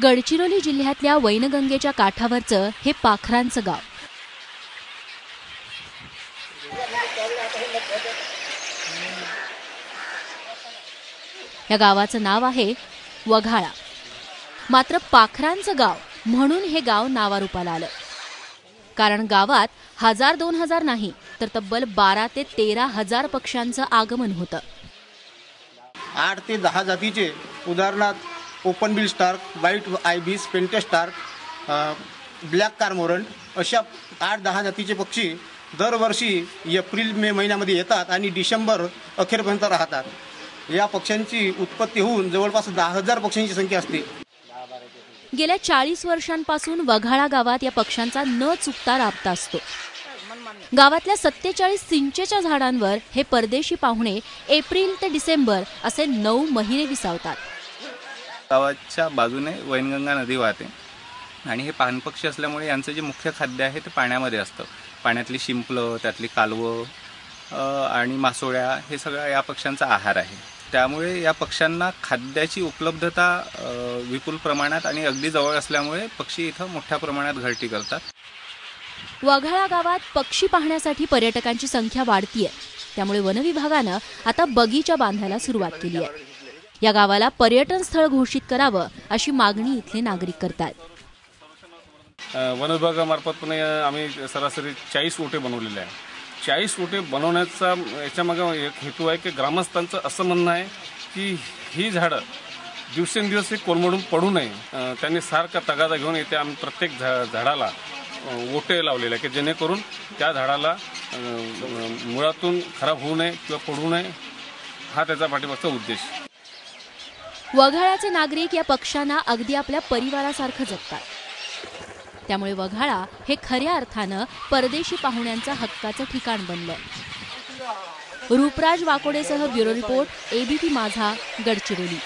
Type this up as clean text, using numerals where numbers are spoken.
गडचिरोली जिल्ह्यातल्या वैनगंगेच्या काठावरचं हे पाखरांचं गाव. या गावाचं नाव आहे वघाळा. मात्र पाखरांचं गाव म्हणून हे गाव नावारूपाला आलं. कारण गावात 1000-2000 नाही तर तब्बल 12 ते 13 हजार पक्ष्यांचं आगमन होतं. 8 ते 10 जातीचे, उदाहरणार्थ open bill stork, white ibis, painted stork, black cormorant अशा 8-10 जातीचे पक्षी दरवर्षी एप्रिल-मे महिन्यामध्ये येतात आणि डिसेंबर अखेरपर्यंत राहतात. या पक्ष्यांची उत्पत्ती होऊन जवळपास 10,000 पक्ष्यांची संख्या असते. गेल्या 40 वर्षांपासून वघाळा गावात या पक्ष्यांचा न चुकता राबता असतो. गावातल्या 47 चिंचेच्या झाडांवर हे परदेशी पाहुणे एप्रिल ते डिसेंबर असे 9 महिने विसावतात. गावाच्या बाजूने वैनगंगा नदी वाहते आणि हे पाणपक्षी असल्यामुळे यांचं जे मुख्य खाद्य आहे ते पाण्यामध्ये असतं. पाण्यातली शिंपलं, त्यातली कालवं आणि मासोळ्या हे सगळं या पक्ष्यांचा आहार आहे. त्यामुळे या पक्ष्यांना खाद्याची उपलब्धता विपुल प्रमाणात आणि अगदी जवळ असल्यामुळे पक्षी इथं मोठ्या प्रमाणात घरटी करतात. वघाळा गावात पक्षी पाहण्यासाठी पर्यटकांची संख्या वाढतीये. त्यामुळे वनविभागानं आता बगीचा बांधायला सुरुवात केली आहे. या गावाला पर्यटन स्थळ घोषित करावं अशी मागणी इथले नागरिक करतात. वन विभागामार्फत आम्ही सरासरी 40 ओटे बनवलेले आहे. 40 ओटे बनवण्याचा याच्यामागे एक हेतू आहे की ग्रामस्थांचं असं म्हणणं आहे की ही झाडं दिवसेंदिवस कोलमडून पडू नये. त्यांनी सारखा तगादा घेऊन इथे आम्ही प्रत्येक झाडाला ओटे लावलेले आहे की जेणेकरून त्या झाडाला मुळातून खराब होऊ नये किंवा पडू नये, हा त्याचा पाठीमागचा उद्देश. वघाळ्याचे नागरिक या पक्ष्यांना अगदी आपल्या परिवारासारखं जपतात. त्यामुळे वघाळा हे खऱ्या अर्थानं परदेशी पाहुण्यांचं हक्काचं ठिकाण बनलंय. रूपराज वाकोडेसह ब्युरो रिपोर्ट, एबीपी माझा, गडचिरोली.